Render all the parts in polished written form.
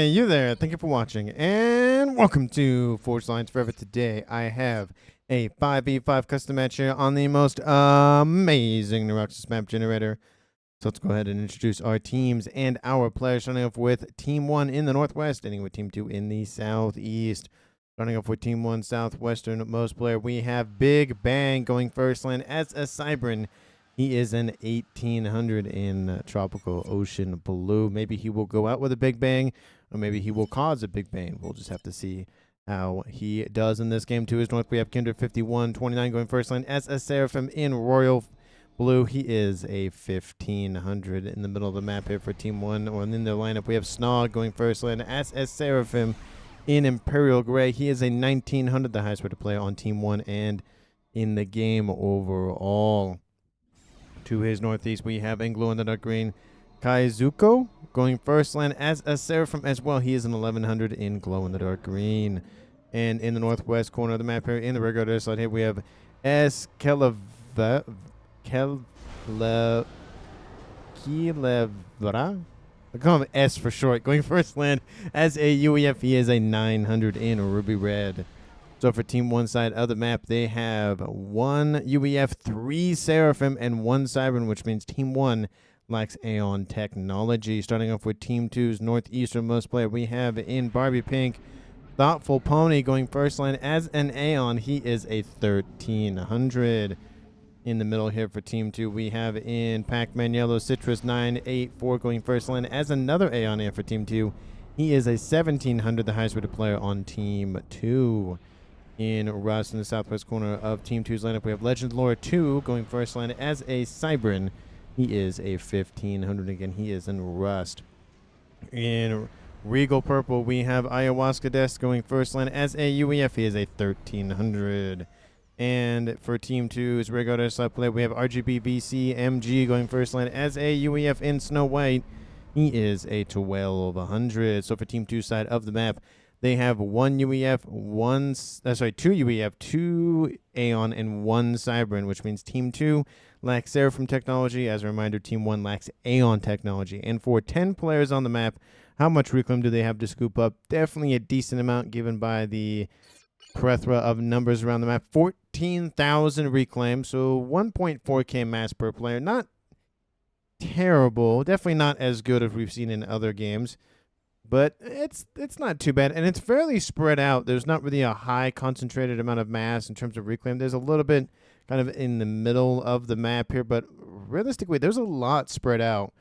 Hey, you there. Thank you for watching, and welcome to Forge Lines Forever. Today, I have a 5v5 custom match here on the most amazing Neuroxis map generator. So let's go ahead and introduce our teams and our players, starting off with Team 1 in the Northwest, ending with Team 2 in the Southeast. Starting off with Team 1 Southwestern most player, we have Big Bang going first lane as a Cybran. He is an 1800 in Tropical Ocean Blue. Maybe he will go out with a Big Bang, or maybe he will cause a Big Bang. We'll just have to see how he does in this game. To his north, we have Kinder 5129 going first lane as a Seraphim in Royal Blue. He is a 1500 in the middle of the map here for Team 1. Or in their lineup, we have Snog going first lane as a Seraphim in Imperial Gray. He is a 1900, the highest rate to play on Team 1 and in the game overall. To his northeast, we have in Glow in the Dark Green Kaizuko going first lane as a Seraphim as well. He is an 1100 in Glow in the Dark Green. And in the northwest corner of the map here, in the regular slot here, we have Kilevra. I call him S for short. Going first lane as a UEF. He is a 900 in Ruby Red. So for Team 1 side of the map, they have 1 UEF, 3 Seraphim, and 1 Cybran, which means Team 1 lacks Aeon technology. Starting off with Team 2's northeasternmost player, we have in Barbie Pink, Thoughtful Pony going first lane as an Aeon. He is a 1300. In the middle here for Team 2, we have in Pac-Man Yellow Citrus 984 going first lane as another Aeon here for Team 2. He is a 1700, the highest rated player on Team 2. In Rust, in the southwest corner of Team 2's lineup, we have Legend Lore 2 going first line as a Cybran. He is a 1500 again. He is in Rust. In Regal Purple, we have Ayahuasca Desk going first line as a UEF. He is a 1300. And for Team 2's regular slot play, we have RGB VC MG going first line as a UEF in Snow White. He is a 1200. So for Team 2 side of the map, they have 1 UEF, 2 UEF, 2 Aeon, and 1 Cybran, which means Team 2 lacks Seraphim technology. As a reminder, Team 1 lacks Aeon technology. And for 10 players on the map, how much reclaim do they have to scoop up? Definitely a decent amount given by the plethora of numbers around the map. 14,000 reclaim, so 1.4k mass per player. Not terrible. Definitely not as good as we've seen in other games. But it's not too bad, and it's fairly spread out. There's not really a high concentrated amount of mass in terms of reclaim. There's a little bit kind of in the middle of the map here, but realistically, there's a lot spread out.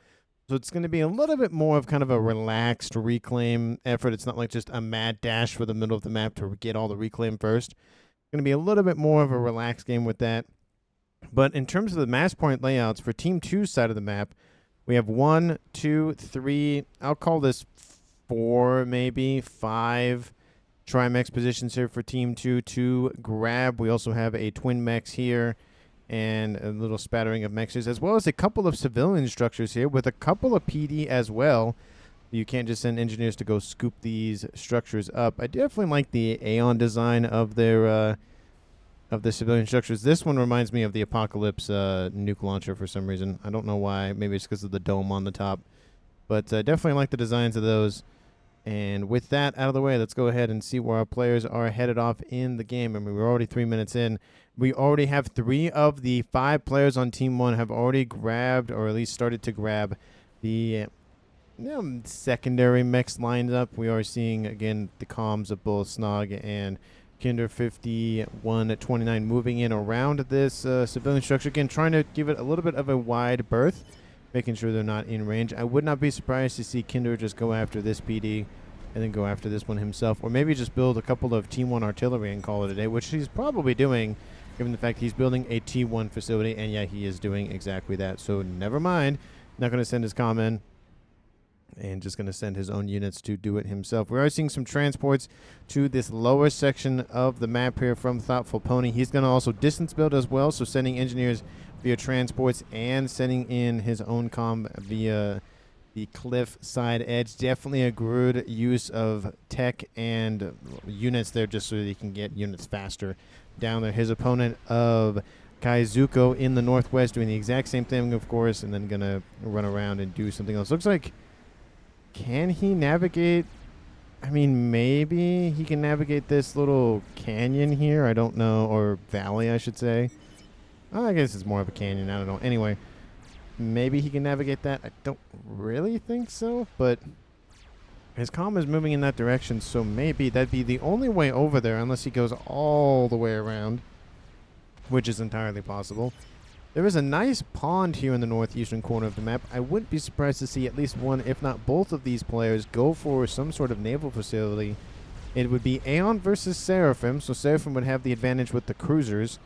So it's going to be a little bit more of kind of a relaxed reclaim effort. It's not like just a mad dash for the middle of the map to get all the reclaim first. It's going to be a little bit more of a relaxed game with that. But in terms of the mass point layouts, for Team 2's side of the map, we have 1, 2, 3, I'll call this 4, maybe 5 Trimex positions here for Team 2 to grab. We also have a twin mechs here and a little spattering of mechs, as well as a couple of civilian structures here with a couple of PD as well. You can't just send engineers to go scoop these structures up. I definitely like the Aeon design of their of the civilian structures. This one reminds me of the Apocalypse nuke launcher for some reason. I don't know why. Maybe it's because of the dome on the top. But definitely like the designs of those. And with that out of the way, let's go ahead and see where our players are headed off in the game. I mean, we're already 3 minutes in. We already have 3 of the 5 players on Team 1 have already grabbed, or at least started to grab, the secondary mechs lined up. We are seeing, again, the comms of both Snog and Kinder 5129 moving in around this civilian structure. Again, trying to give it a little bit of a wide berth, making sure they're not in range. I would not be surprised to see Kinder just go after this PD and then go after this one himself, or maybe just build a couple of Team 1 artillery and call it a day, which he's probably doing, given the fact he's building a T1 facility, and yeah, he is doing exactly that. So never mind. Not going to send his comm in, and just going to send his own units to do it himself. We are seeing some transports to this lower section of the map here from Thoughtful Pony. He's going to also distance build as well, so sending engineers via transports and sending in his own comm via the cliff side edge. Definitely a good use of tech and units there just so that he can get units faster down there. His opponent of Kaizuko in the northwest doing the exact same thing, of course, and then going to run around and do something else. Looks like, can he navigate I mean, maybe he can navigate this little canyon here. I don't know. Or valley, I should say. I guess it's more of a canyon. I don't know. Anyway, maybe he can navigate that. I don't really think so, but his comm is moving in that direction, so maybe that'd be the only way over there unless he goes all the way around, which is entirely possible. There is a nice pond here in the northeastern corner of the map. I wouldn't be surprised to see at least one, if not both of these players go for some sort of naval facility. It would be Aeon versus Seraphim, so Seraphim would have the advantage with the cruisers,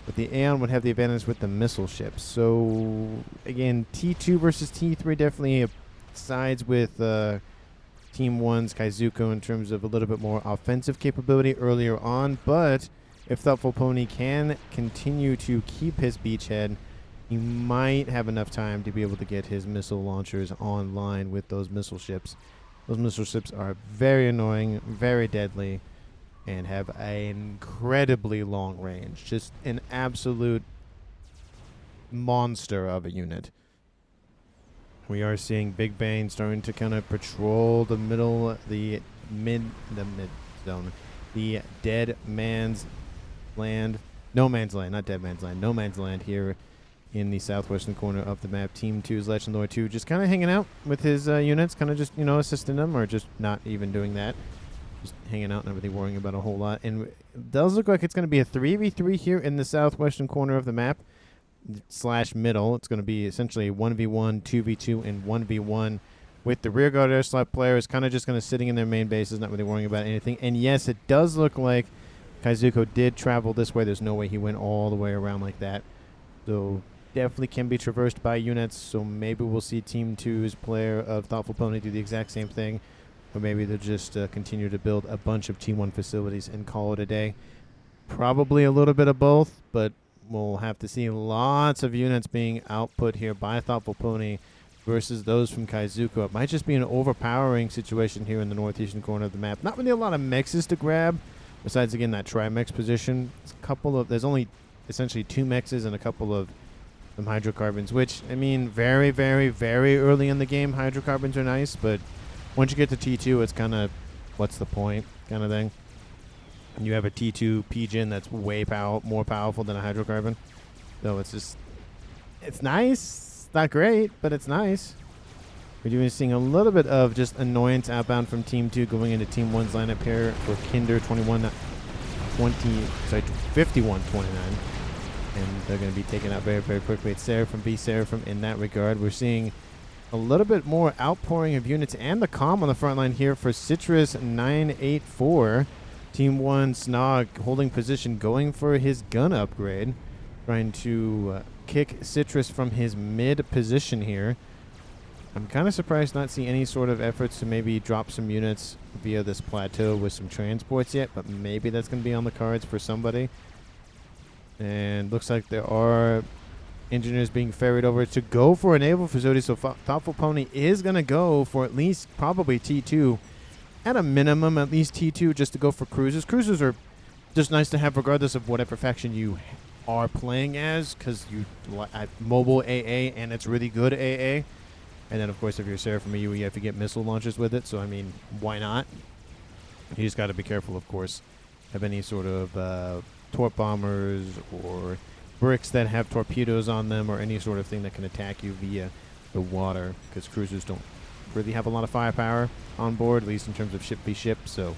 but the Aeon would have the advantage with the missile ships. So, again, T2 versus T3 definitely sides with Team 1's Kaizuko in terms of a little bit more offensive capability earlier on, but if Thoughtful Pony can continue to keep his beachhead, he might have enough time to be able to get his missile launchers online with those missile ships. Those missile ships are very annoying, very deadly, and have an incredibly long range. Just an absolute monster of a unit. We are seeing Big Bane starting to kind of patrol the mid zone. The dead man's land. No man's land, not dead man's land. No man's land here in the southwestern corner of the map. Team 2's Legend Lord 2 just kind of hanging out with his units, kind of just, assisting them, or just not even doing that. Just hanging out, not really worrying about a whole lot. And it does look like it's going to be a 3v3 here in the southwestern corner of the map. / middle. It's going to be essentially 1v1, 2v2, and 1v1 with the rearguard air slot players kind of just going to sitting in their main bases, not really worrying about anything. And yes, it does look like Kaizuko did travel this way. There's no way he went all the way around like that. So definitely can be traversed by units. So maybe we'll see Team 2's player of Thoughtful Pony do the exact same thing. Or maybe they'll just continue to build a bunch of T1 facilities and call it a day. Probably a little bit of both, but we'll have to see lots of units being output here by Thoughtful Pony versus those from Kaizuko. It might just be an overpowering situation here in the northeastern corner of the map. Not really a lot of mexes to grab, besides, again, that tri-mex position. There's only essentially 2 mexes and a couple of some hydrocarbons, which, I mean, very, very, very early in the game, hydrocarbons are nice, but once you get to T2, it's kind of, what's the point kind of thing. And you have a T2 Pigeon that's way more powerful than a hydrocarbon. So it's just, it's nice. It's not great, but it's nice. We're even seeing a little bit of just annoyance outbound from Team 2 going into Team 1's lineup here for Kinder 51-29. And they're going to be taken out very, very quickly. It's Seraphim in that regard. We're seeing a little bit more outpouring of units and the comm on the front line here for Citrus 984. Team 1 Snog holding position, going for his gun upgrade, trying to kick Citrus from his mid position here. I'm kind of surprised not see any sort of efforts to maybe drop some units via this plateau with some transports yet, but maybe that's going to be on the cards for somebody. And looks like there are engineers being ferried over to go for a naval facility, so Thoughtful Pony is going to go for at least probably T2. At a minimum, at least T2, just to go for cruisers. Cruisers are just nice to have regardless of whatever faction you are playing as, because you mobile AA and it's really good AA. And then, of course, if you're Seraphim, you have to get missile launchers with it. So, I mean, why not? You just got to be careful, of course, of any sort of torp bombers or bricks that have torpedoes on them or any sort of thing that can attack you via the water, because cruisers don't really have a lot of firepower on board, at least in terms of ship v ship. So,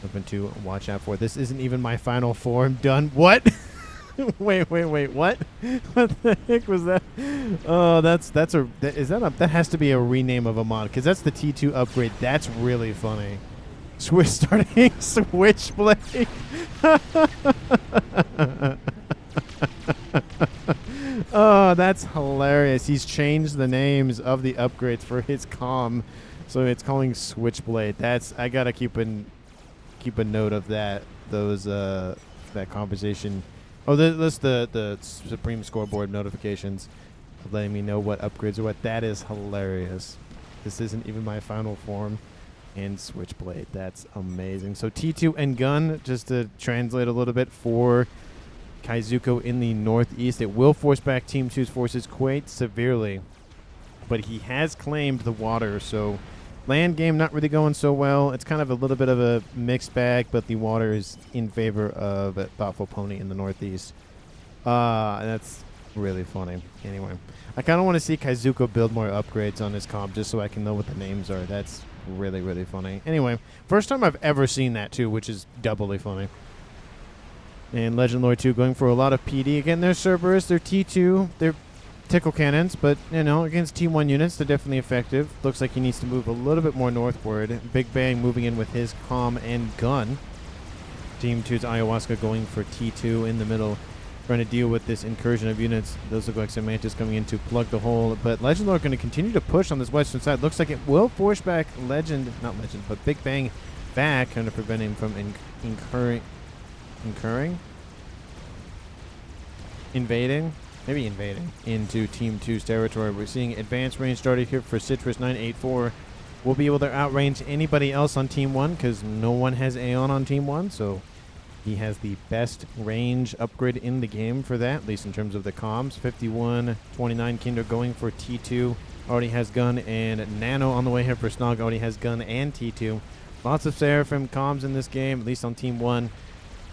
something to watch out for. This isn't even my final form done. What? wait, what? What the heck was that? Oh, that has to be a rename of a mod, because that's the T2 upgrade. That's really funny. Starting Switchblade. Oh, that's hilarious. He's changed the names of the upgrades for his comm, so it's calling Switchblade. I gotta keep a note of that. That conversation. Oh, that's the Supreme Scoreboard notifications letting me know what upgrades are what. That is hilarious. This isn't even my final form. And Switchblade. That's amazing. So T2 and gun, just to translate a little bit for Kaizuko in the northeast. It will force back Team 2's forces quite severely. But he has claimed the water, so Land game not really going so well. It's kind of a little bit of a mixed bag, but the water is in favor of Thoughtful Pony in the northeast. That's really funny. Anyway, I kind of want to see Kaizuko build more upgrades on his comp just so I can know what the names are. That's really, really funny. Anyway, first time I've ever seen that too, which is doubly funny. And Legend Lord 2 going for a lot of PD. Again, they're Cerberus, they're T2, they're tickle cannons, but, you know, against T1 units, they're definitely effective. Looks like he needs to move a little bit more northward. Big Bang moving in with his comm and gun. Team 2's Ayahuasca going for T2 in the middle, trying to deal with this incursion of units. Those look like Semantis coming in to plug the hole, but Legend Lord going to continue to push on this western side. Looks like it will force back Legend, not Legend, but Big Bang back, kind of prevent him from invading into Team 2's territory. We're seeing advanced range started here for Citrus 984. We'll be able to outrange anybody else on Team 1 because no one has Aeon on Team 1, so he has the best range upgrade in the game for that, at least in terms of the comms. 51-29 Kinder going for T2. Already has gun, and Nano on the way here for Snog. Already has gun and T2. Lots of Seraphim comms in this game, at least on Team 1.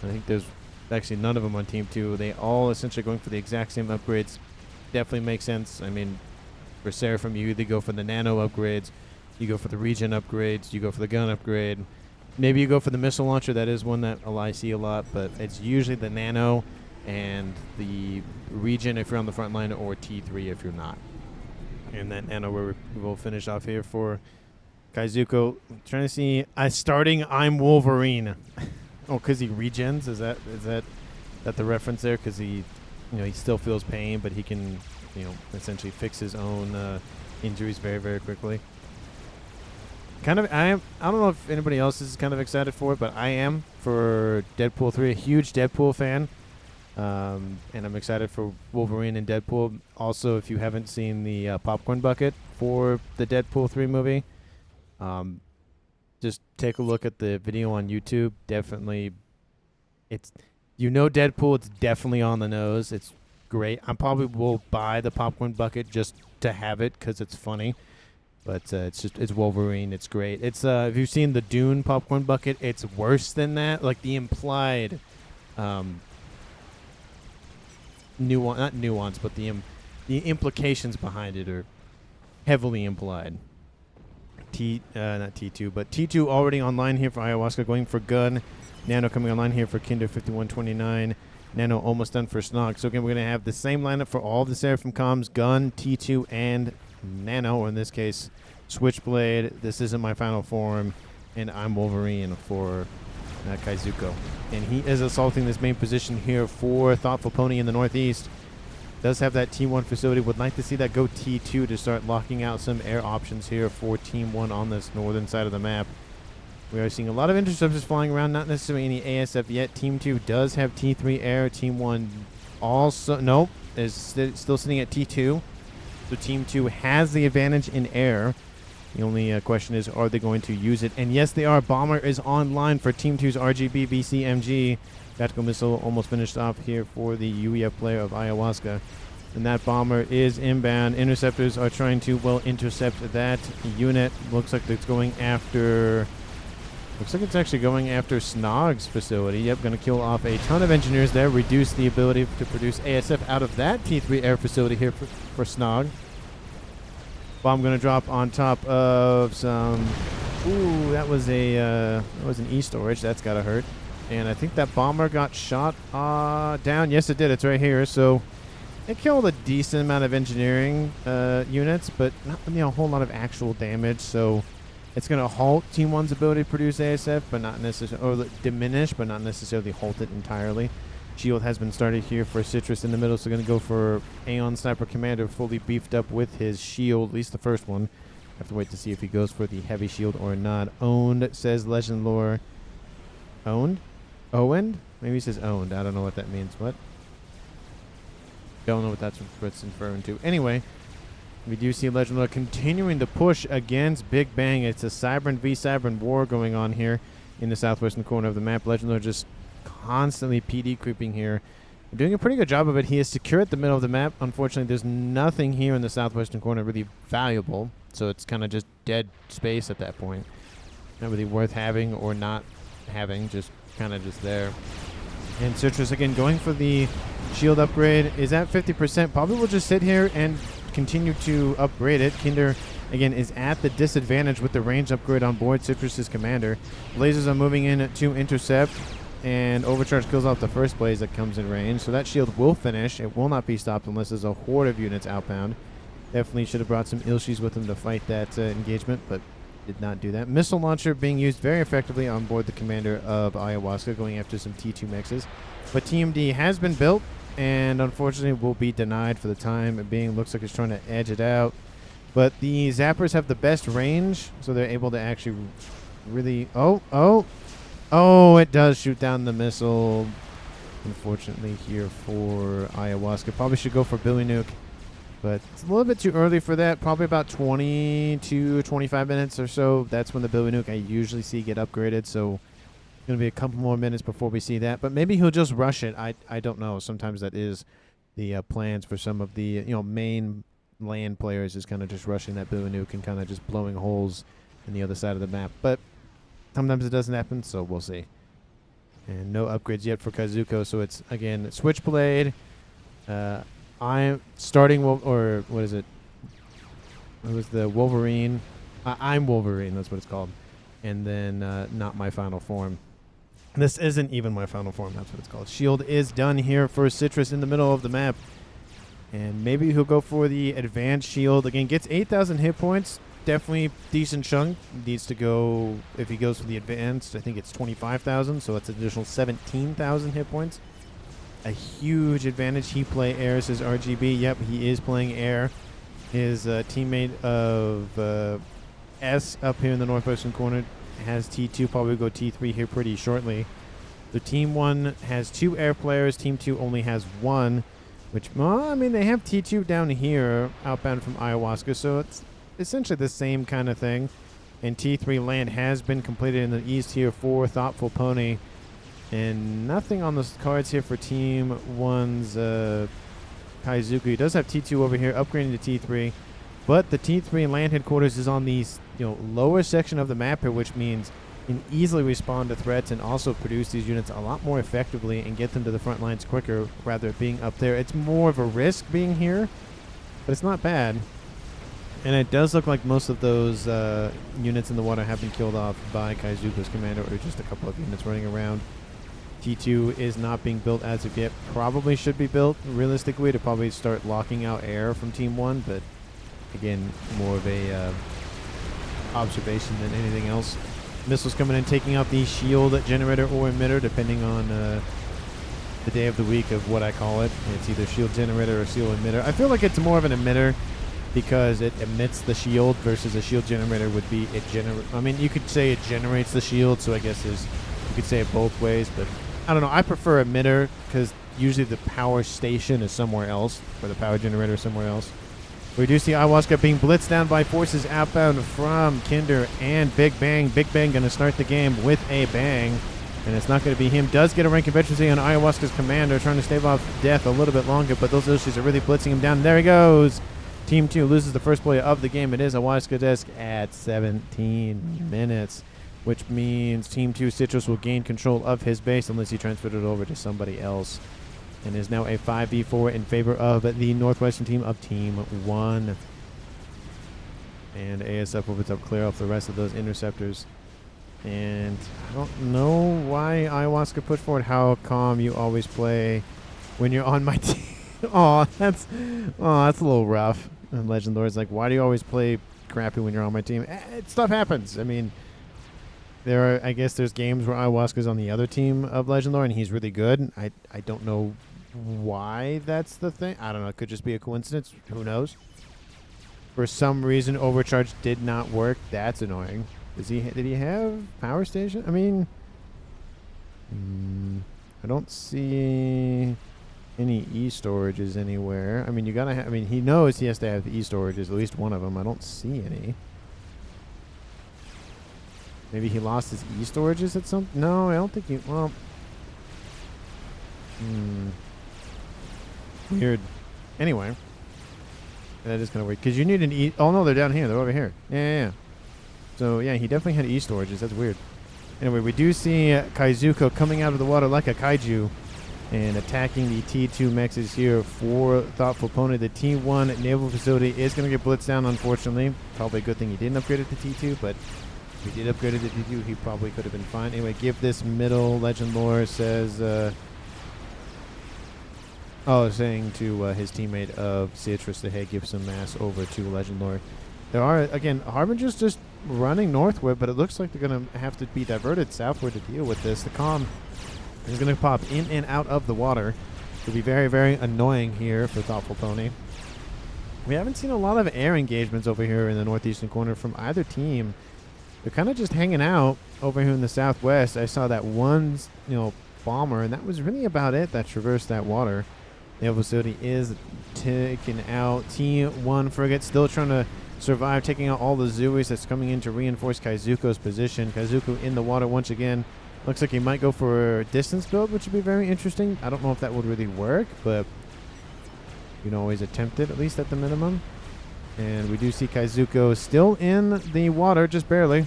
I think there's actually none of them on Team 2. They all essentially going for the exact same upgrades. Definitely makes sense. I mean, for Seraphim, you either go for the Nano upgrades, you go for the Regen upgrades, you go for the gun upgrade. Maybe you go for the missile launcher. That is one that I see a lot, but it's usually the Nano and the Regen if you're on the front line, or T3 if you're not. And that Nano we'll finish off here for Kaizuko. Trying to see starting I'm Wolverine. Oh, because he regens? Is that the reference there? Because he still feels pain, but he can, essentially fix his own injuries very, very quickly. I don't know if anybody else is kind of excited for it, but I am for Deadpool 3. A huge Deadpool fan. And I'm excited for Wolverine and Deadpool. Also, if you haven't seen the popcorn bucket for the Deadpool 3 movie, just take a look at the video on YouTube. Definitely, Deadpool, it's definitely on the nose. It's great. I probably will buy the popcorn bucket just to have it because it's funny. But it's Wolverine. It's great. It's if you've seen the Dune popcorn bucket, it's worse than that. Like the implied not nuance, but the implications behind it are heavily implied. Not T2, but T2 already online here for Ayahuasca, going for gun. Nano coming online here for Kinder 5129. Nano almost done for Snog. So again, we're going to have the same lineup for all the Seraphim comms, gun, T2, and Nano, or in this case, Switchblade. This isn't my final form, and I'm Wolverine for Kaizuko. And he is assaulting this main position here for Thoughtful Pony in the northeast. Does have that T1 facility. Would like to see that go T2 to start locking out some air options here for Team 1 on this northern side of the map. We are seeing a lot of interceptors flying around, not necessarily any ASF yet. Team 2 does have T3 air. Team 1 also, is still sitting at T2. So Team 2 has the advantage in air. The only question is, are they going to use it? And yes, they are. Bomber is online for Team 2's RGB VCMG. Tactical missile almost finished off here for the UEF player of Ayahuasca. And that bomber is inbound. Interceptors are trying to, intercept that unit. Looks like it's going after... Looks like it's actually going after Snog's facility. Yep, going to kill off a ton of engineers there. Reduce the ability to produce ASF out of that T3 air facility here for Snog. Bomb going to drop on top of some... Ooh, that was an E-storage. That's got to hurt. And I think that bomber got shot down. Yes, it did. It's right here. So it killed a decent amount of engineering units, but not a whole lot of actual damage. So it's going to halt Team 1's ability to produce ASF, but not necessarily, or diminish, but not necessarily halt it entirely. Shield has been started here for Citrus in the middle, so going to go for Aeon Sniper Commander, fully beefed up with his shield, at least the first one. Have to wait to see if he goes for the heavy shield or not. Owned, says Legend Lore. Owned? Owned? Maybe he says owned. I don't know what that means. What? Don't know what that's referring to. Anyway, we do see Legend Lore continuing to push against Big Bang. It's a Cybran v Cybran war going on here in the southwestern corner of the map. Legend Lore just constantly PD creeping here. Doing a pretty good job of it. He is secure at the middle of the map. Unfortunately, there's nothing here in the southwestern corner really valuable. So it's kind of just dead space at that point. Not really worth having or not having, just kind of just there. And Citrus, again, going for the shield upgrade, is at 50%. Probably will just sit here and continue to upgrade it. Kinder, again, is at the disadvantage with the range upgrade on board Citrus's commander. Blazers are moving in to intercept, and Overcharge kills off the first blaze that comes in range. So that shield will finish. It will not be stopped unless there's a horde of units outbound. Definitely should have brought some Ilshis with him to fight that engagement, but did not do that. Missile launcher being used very effectively on board the commander of Ayahuasca, going after some T2 mexes. But TMD has been built, and unfortunately will be denied for the time being. Looks like it's trying to edge it out. But the Zappers have the best range, so they're able to actually really... Oh, it does shoot down the missile. Unfortunately here for Ayahuasca. Probably should go for Billy Nuke. But it's a little bit too early for that. Probably about 20 to 25 minutes or so. That's when the Billy Nuke I usually see get upgraded. So it's going to be a couple more minutes before we see that. But maybe he'll just rush it. I don't know. Sometimes that is the plans for some of the main land players, is kind of just rushing that Billy Nuke and kind of just blowing holes in the other side of the map. But sometimes it doesn't happen, so we'll see. And no upgrades yet for Kazuko. So it's, again, Switchblade. I'm starting, or what is it? It was the Wolverine. I'm Wolverine, that's what it's called. And then not my final form. This isn't even my final form, that's what it's called. Shield is done here for Citrus in the middle of the map. And maybe he'll go for the advanced shield. Again, gets 8,000 hit points. Definitely decent chunk. Needs to go, if he goes for the advanced, I think it's 25,000. So it's an additional 17,000 hit points. A huge advantage. He play air, says RGB. Yep, he is playing air. His teammate of S up here in the northwestern corner has T2. Probably go T3 here pretty shortly. The team 1 has 2 air players. Team 2 only has 1, which, well, I mean, they have T2 down here outbound from Ayahuasca, so it's essentially the same kind of thing. And T3 land has been completed in the east here for Thoughtful Pony. And nothing on the cards here for Team 1's Kaizuku. He does have T2 over here, upgrading to T3. But the T3 land headquarters is on the lower section of the map here, which means you can easily respond to threats and also produce these units a lot more effectively and get them to the front lines quicker, rather than being up there. It's more of a risk being here, but it's not bad. And it does look like most of those units in the water have been killed off by Kaizuku's commander, or just a couple of units running around. T2 is not being built as of yet. Probably should be built realistically to probably start locking out air from Team 1, but again, more of a observation than anything else. Missiles coming in, taking out the shield generator or emitter, depending on the day of the week of what I call it. It's either shield generator or shield emitter. I feel like it's more of an emitter because it emits the shield, versus a shield generator would be I mean, you could say it generates the shield, so I guess you could say it both ways, but I don't know. I prefer emitter because usually the power station is somewhere else, or the power generator is somewhere else. We do see Ayahuasca being blitzed down by forces outbound from Kinder and Big Bang. Big Bang going to start the game with a bang, and it's not going to be him. Does get a rank of veterancy on Ayahuasca's commander, trying to stave off death a little bit longer, but those Ilshis are really blitzing him down. There he goes. Team 2 loses the first play of the game. It is Ayahuasca desk at 17 minutes. Which means Team 2 Citrus will gain control of his base unless he transferred it over to somebody else. And is now a 5v4 in favor of the northwestern team of Team 1. And ASF opens up clear off the rest of those interceptors. And I don't know why Ayahuasca pushed forward. How calm you always play when you're on my team. That's a little rough. And Legend Lord's like, why do you always play crappy when you're on my team? Stuff happens. I mean, I guess there's games where Ayahuasca's on the other team of Legend Lord and he's really good. I don't know why that's the thing. I don't know. It could just be a coincidence. Who knows? For some reason, Overcharge did not work. That's annoying. Did he have Power Station? I mean, I don't see any E-storages anywhere. I mean, you gotta have... I mean, he knows he has to have the E-storages, at least one of them. I don't see any. Maybe he lost his E-storages at some... No, I don't think he... Well... Weird. Anyway. That is kind of weird. Because you need an E. Oh, no, they're down here. They're over here. Yeah. So, yeah, he definitely had E storages. That's weird. Anyway, we do see Kaizuko coming out of the water like a kaiju and attacking the T2 mechs here for Thoughtful Pony. The T1 naval facility is going to get blitzed down, unfortunately. Probably a good thing he didn't upgrade it to T2, but if he did upgrade it to T2, he probably could have been fine. Anyway, give this middle. Legend Lore says... saying to his teammate of Citrus that, hey, give some mass over to Legend Lore. There are, again, Harbingers just running northward, but it looks like they're going to have to be diverted southward to deal with this. The Calm is going to pop in and out of the water. It'll be very, very annoying here for Thoughtful Pony. We haven't seen a lot of air engagements over here in the northeastern corner from either team. They're kind of just hanging out over here in the southwest. I saw that one, bomber, and that was really about it that traversed that water. The facility is taken out. T1 frigate still trying to survive, taking out all the Zuis that's coming in to reinforce Kaizuko's position. Kaizuko in the water once again. Looks like he might go for a distance build, which would be very interesting. I don't know if that would really work, but you can always attempt it, at least at the minimum. And we do see Kaizuko still in the water, just barely.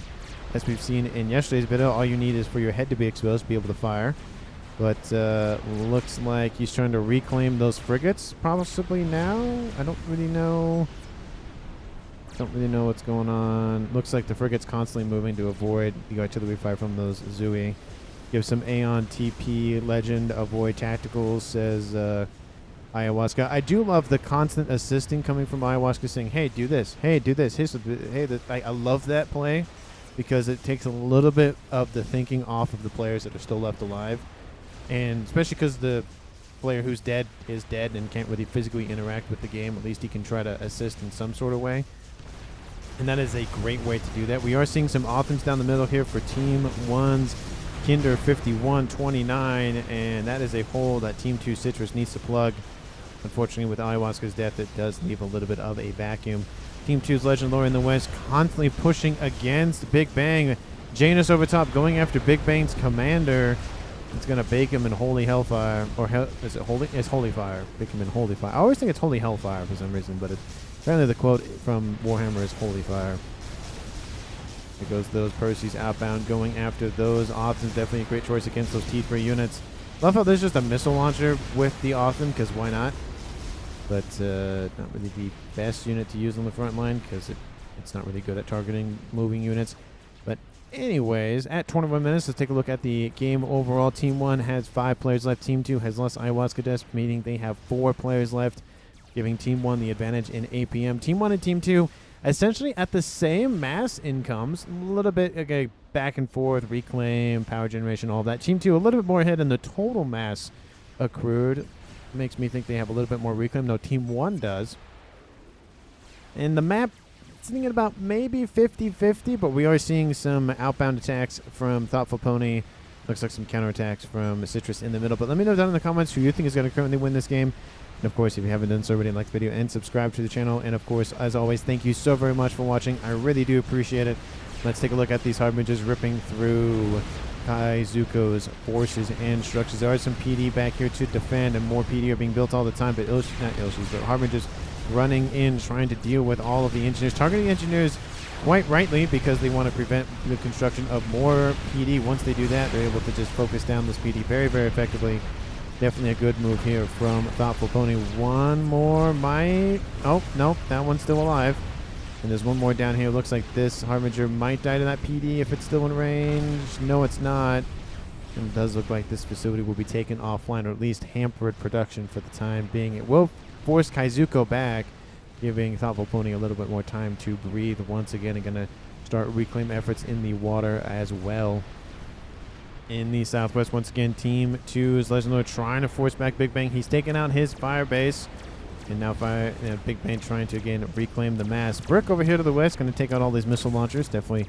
As we've seen in yesterday's video, all you need is for your head to be exposed to be able to fire. But looks like he's trying to reclaim those frigates possibly now. I don't really know. Don't really know what's going on. Looks like the frigate's constantly moving to avoid the artillery fire from those Zui. Give some Aeon TP Legend. Avoid tacticals, says Ayahuasca. I do love the constant assisting coming from Ayahuasca saying, hey, do this. Hey, do this. I love that play because it takes a little bit of the thinking off of the players that are still left alive. And especially because the player who's dead is dead and can't really physically interact with the game. At least he can try to assist in some sort of way. And that is a great way to do that. We are seeing some offense down the middle here for Team 1's Kinder 5129. And that is a hole that Team 2 Citrus needs to plug. Unfortunately, with Ayahuasca's death, it does leave a little bit of a vacuum. Team 2's Legend Lore in the west constantly pushing against Big Bang. Janus over top going after Big Bang's commander. It's going to bake him in Holy Hellfire. Or is it Holy? It's Holy Fire. Bake him in Holy Fire. I always think it's Holy Hellfire for some reason, but apparently the quote from Warhammer is Holy Fire. There goes those Percy's outbound going after those Authens. Definitely a great choice against those T3 units. Love how there's just a missile launcher with the Authn, because why not? But not really the best unit to use on the front line, because it's not really good at targeting moving units. But anyways, at 21 minutes, let's take a look at the game overall. Team 1 has 5 players left. Team 2 has less Ayahuasca deaths, meaning they have 4 players left, giving Team 1 the advantage in APM. Team 1 and Team 2 essentially at the same mass incomes. A little bit back and forth, reclaim, power generation, all that. Team 2 a little bit more ahead in the total mass accrued. Makes me think they have a little bit more reclaim. No, Team 1 does. And the map sitting at about maybe 50-50, but we are seeing some outbound attacks from Thoughtful Pony. Looks like some counterattacks from Citrus in the middle. But let me know down in the comments who you think is going to currently win this game. And of course, if you haven't done so already, like the video and subscribe to the channel. And of course, as always, thank you so very much for watching. I really do appreciate it. Let's take a look at these Harbingers ripping through Kaizuko's forces and structures. There are some PD back here to defend, and more PD are being built all the time. But but Harbingers running in, trying to deal with all of the engineers, targeting engineers quite rightly because they want to prevent the construction of more PD. Once they do that, they're able to just focus down this PD very, very effectively. Definitely a good move here from Thoughtful Pony. One more might... Oh, nope, that one's still alive. And there's one more down here. Looks like this Harbinger might die to that PD if it's still in range. No, it's not. And it does look like this facility will be taken offline, or at least hampered production for the time being. It will force Kaizuko back, giving Thoughtful Pony a little bit more time to breathe once again, and going to start reclaim efforts in the water as well. In the southwest, once again, Team 2's Legend Lore trying to force back Big Bang. He's taken out his fire base, and now Big Bang trying to again reclaim the mass. Brick over here to the west, going to take out all these missile launchers. Definitely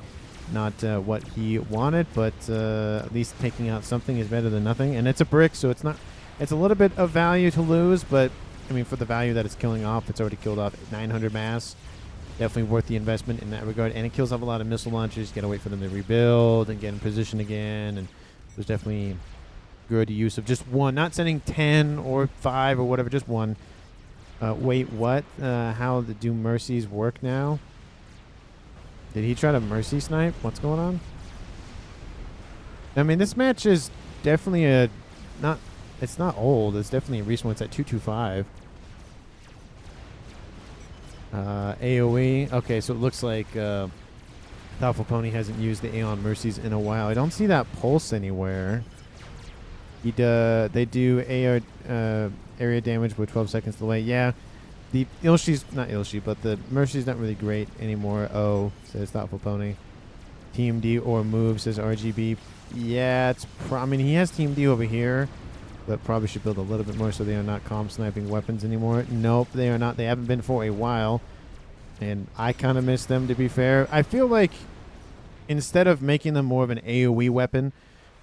not what he wanted, but at least taking out something is better than nothing. And it's a brick, so it's not. It's a little bit of value to lose, but I mean, for the value that it's killing off, it's already killed off 900 mass. Definitely worth the investment in that regard. And it kills off a lot of missile launchers. You got to wait for them to rebuild and get in position again. And there's definitely good use of just one. Not sending 10 or 5 or whatever, just one. Wait, what? How do mercies work now? Did he try to mercy snipe? What's going on? I mean, this match is definitely not. It's not old. It's definitely a recent one. It's at 225. AoE. Okay, so it looks like Thoughtful Pony hasn't used the Aeon Mercies in a while. I don't see that pulse anywhere. They do area damage with 12 seconds delay. Yeah, the Ilshi's not Ilshi, but the Mercy's not really great anymore. Oh, says Thoughtful Pony. TMD or move, says RGB. Yeah, I mean, he has TMD over here, but probably should build a little bit more so they are not calm sniping weapons anymore. Nope, they are not. They haven't been for a while, and I kind of miss them, to be fair. I feel like instead of making them more of an AoE weapon,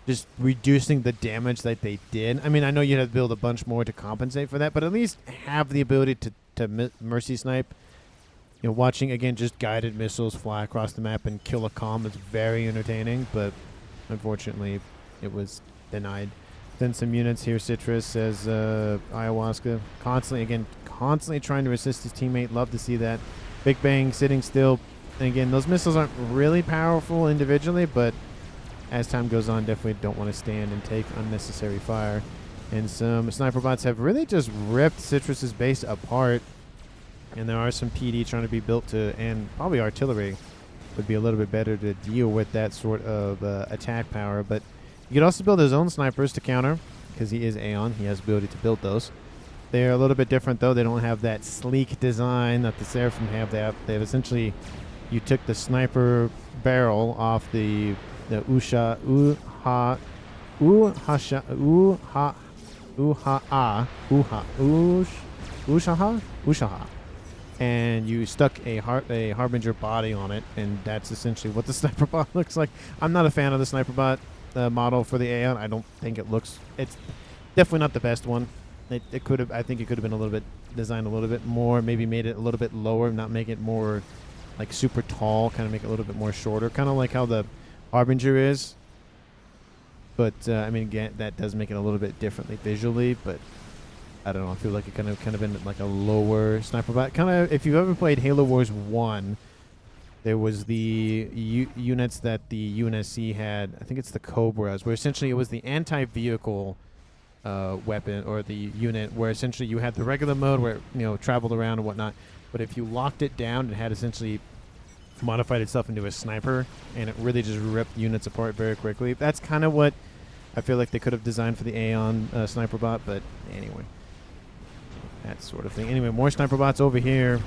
just reducing the damage that they did. I mean, I know you'd have to build a bunch more to compensate for that, but at least have the ability to mercy snipe. You know, watching, again, just guided missiles fly across the map and kill a comm is very entertaining, but unfortunately, it was denied. Then some units here. Citrus says Ayahuasca. Constantly trying to assist his teammate. Love to see that. Big Bang sitting still. And again, those missiles aren't really powerful individually, but as time goes on, definitely don't want to stand and take unnecessary fire. And some sniper bots have really just ripped Citrus's base apart. And there are some PD trying to be built to, and probably artillery would be a little bit better to deal with that sort of attack power. But you could also build his own snipers to counter, because he is Aeon. He has the ability to build those. They're a little bit different, though. They don't have that sleek design that the Seraphim have. They have essentially, you took the sniper barrel off the Ushaha, and you stuck a Harbinger body on it, and that's essentially what the sniper bot looks like. I'm not a fan of the sniper bot model for the Aeon. I don't think it's definitely not the best one. I think it could have been a little bit designed a little bit more, maybe made it a little bit lower, not make it more like super tall, kind of make it a little bit more shorter, kind of like how the Harbinger is. But I mean, again, that does make it a little bit differently visually, but I don't know. I feel like it kind of been like a lower sniper bot. Kind of, if you've ever played Halo Wars 1, there was the units that the UNSC had. I think it's the Cobras, where essentially it was the anti-vehicle weapon, or the unit where essentially you had the regular mode where it traveled around and whatnot. But if you locked it down, it had essentially modified itself into a sniper, and it really just ripped units apart very quickly. That's kind of what I feel like they could have designed for the Aeon sniper bot, but anyway. That sort of thing. Anyway, more sniper bots over here,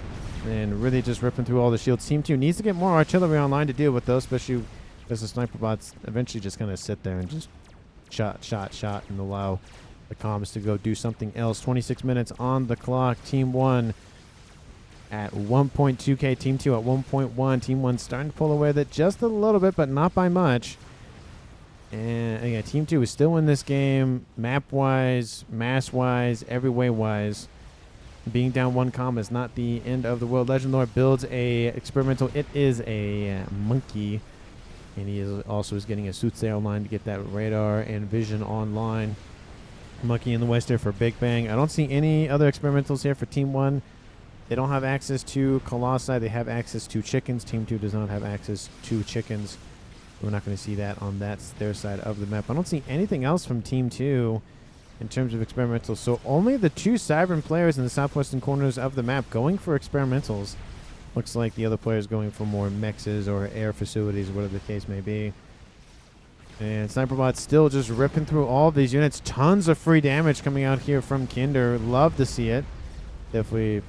and really just ripping through all the shields. Team 2 needs to get more artillery online to deal with those, especially as the sniper bots eventually just kind of sit there and just shot, and allow the comms to go do something else. 26 minutes on the clock. Team 1 at 1.2k. Team 2 at 1.1. Team 1 starting to pull away with it just a little bit, but not by much. And again, Team 2 is still in this game, map-wise, mass-wise, every way-wise. Being down one comm is not the end of the world. Legend Lord builds a experimental. It is a monkey, and he is getting a soothsayer online to get that radar and vision online. Monkey in the west here for Big Bang. I don't see any other experimentals here for Team 1. They don't have access to Colossi. They have access to chickens. Team 2 does not have access to chickens. We're not going to see that on their side of the map. I don't see anything else from Team 2 in terms of experimentals. So only the 2 Cybern players in the southwestern corners of the map going for experimentals. Looks like the other players going for more mexes or air facilities, whatever the case may be. And Sniperbot's still just ripping through all of these units. Tons of free damage coming out here from Kinder. Love to see it. Definitely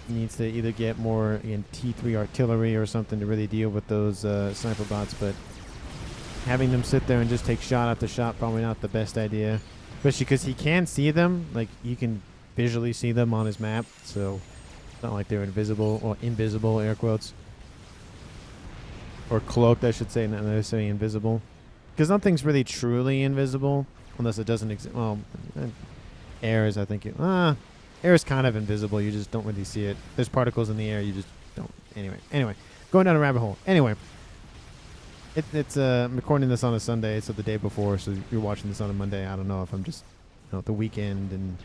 needs to either get more T3 artillery or something to really deal with those sniper bots, but having them sit there and just take shot after shot, probably not the best idea. Especially because he can see them. Like, you can visually see them on his map, so it's not like they're invisible, or invisible, air quotes. Or cloaked, I should say, not necessarily invisible. Because nothing's really truly invisible, unless it doesn't exist. Well, air is, I think, air is kind of invisible. You just don't really see it. There's particles in the air. You just don't. Anyway, going down a rabbit hole. Anyway, I'm recording this on a Sunday, so the day before. So you're watching this on a Monday. I don't know if I'm just, the weekend and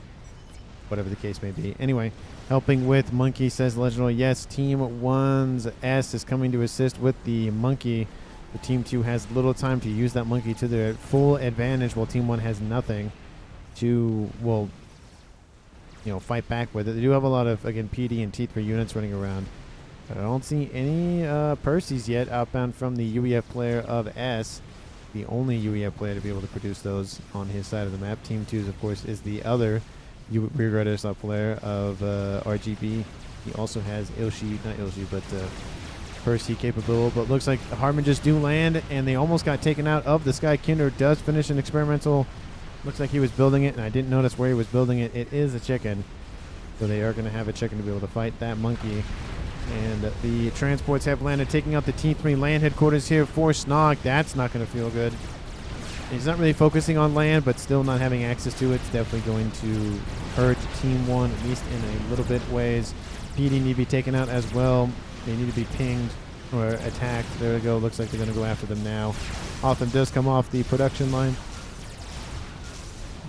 whatever the case may be. Anyway, helping with Monkey, says Legendary. Yes, Team 1's S is coming to assist with the Monkey. The Team 2 has little time to use that Monkey to their full advantage, while Team 1 has nothing to, well, you know, fight back with it. They do have a lot of, again, PD and T3 units running around. But I don't see any Percy's yet outbound from the UEF player of S. The only UEF player to be able to produce those on his side of the map. Team 2's, of course, is the other rear player of RGB. He also has Ilshi, not Ilshi, but Percy capable. But looks like the Harbingers do land, and they almost got taken out of the sky. Kinder does finish an experimental. Looks like he was building it, and I didn't notice where he was building it. It is a chicken. So they are going to have a chicken to be able to fight that monkey. And the transports have landed, taking out the T3 land headquarters here for Snog. That's not going to feel good. He's not really focusing on land, but still not having access to it. It's definitely going to hurt Team 1, at least in a little bit ways. PD need to be taken out as well. They need to be pinged or attacked. There we go. Looks like they're going to go after them now. Otham does come off the production line,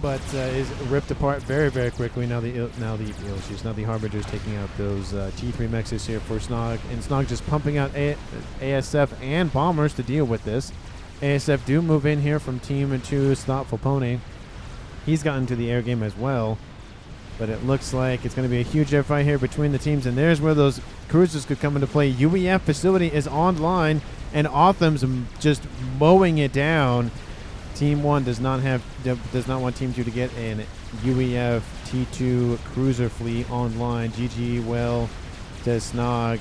but is ripped apart very, very quickly. Now the Harbingers taking out those T3 mechs here for Snog, and Snog just pumping out ASF and bombers to deal with this. ASF do move in here from Team 2's Thoughtful Pony. He's gotten to the air game as well, but it looks like it's going to be a huge air fight here between the teams, and there's where those cruisers could come into play. UEF facility is online, and Otham's just mowing it down. Team 1 does not want Team 2 to get an UEF T2 cruiser fleet online. GG, well, says Snog.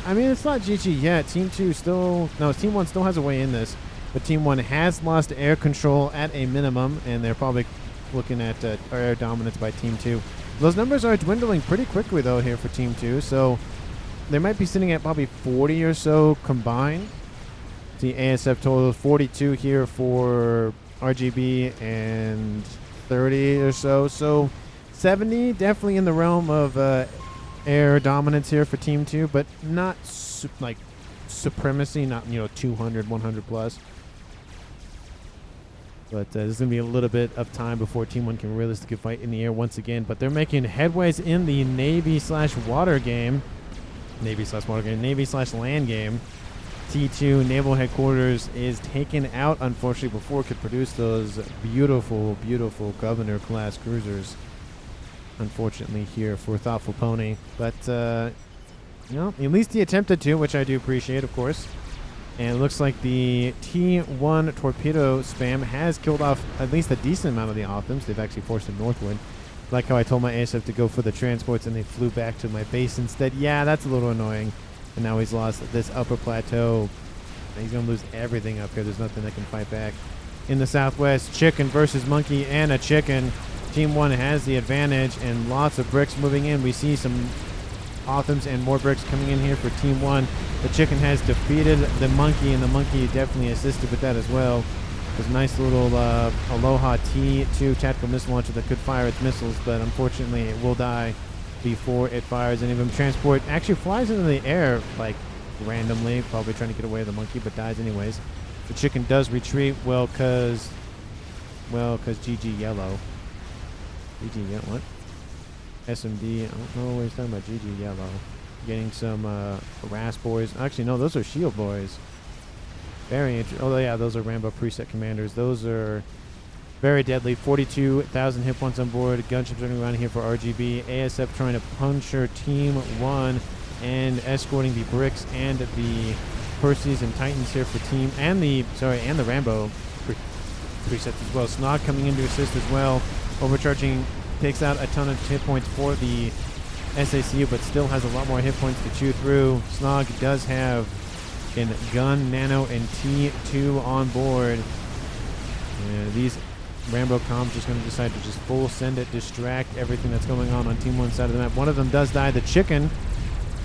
I mean, it's not GG yet. Team 1 still has a way in this, but Team 1 has lost air control at a minimum, and they're probably looking at air dominance by Team 2. Those numbers are dwindling pretty quickly, though, here for Team 2, so they might be sitting at probably 40 or so combined. The ASF total 42 here for RGB and 30 or so. So 70 definitely in the realm of air dominance here for Team 2, but not like supremacy, not 200, 100 plus. But there's going to be a little bit of time before Team 1 can realistically fight in the air once again. But they're making headways in the Navy/water game. Navy/water game. Navy/land game. T2 Naval Headquarters is taken out, unfortunately, before it could produce those beautiful, beautiful Governor-class cruisers. Unfortunately here for Thoughtful Pony. But, at least he attempted to, which I do appreciate, of course. And it looks like the T1 torpedo spam has killed off at least a decent amount of the Othams. They've actually forced them northward. Like how I told my ASF to go for the transports and they flew back to my base instead. Yeah, that's a little annoying. And now he's lost this upper plateau. He's going to lose everything up here. There's nothing that can fight back. In the southwest, chicken versus monkey and a chicken. Team 1 has the advantage and lots of bricks moving in. We see some Othams and more bricks coming in here for Team 1. The chicken has defeated the monkey, and the monkey definitely assisted with that as well. There's a nice little Aloha T2 tactical missile launcher that could fire its missiles, but unfortunately it will die before it fires any of them. Transport actually flies into the air like randomly, probably trying to get away with the monkey, but dies anyways. The chicken does retreat, cause GG yellow. GG yellow, what? SMD, I don't know what he's talking about. GG yellow. Getting some Ras boys. Actually, no, those are Shield boys. Very interesting. Oh, yeah, those are Rambo preset commanders. Those are very deadly. 42,000 hit points on board. Gunships running around here for RGB. ASF trying to puncture Team 1 and escorting the bricks and the Perseus and Titans here for Team and the Rambo presets as well. Snog coming in to assist as well. Overcharging takes out a ton of hit points for the SACU, but still has a lot more hit points to chew through. Snog does have in Gun, Nano, and T2 on board. These Rambo comms just going to decide to just full send it, distract everything that's going on Team 1 side of the map. One of them does die. The chicken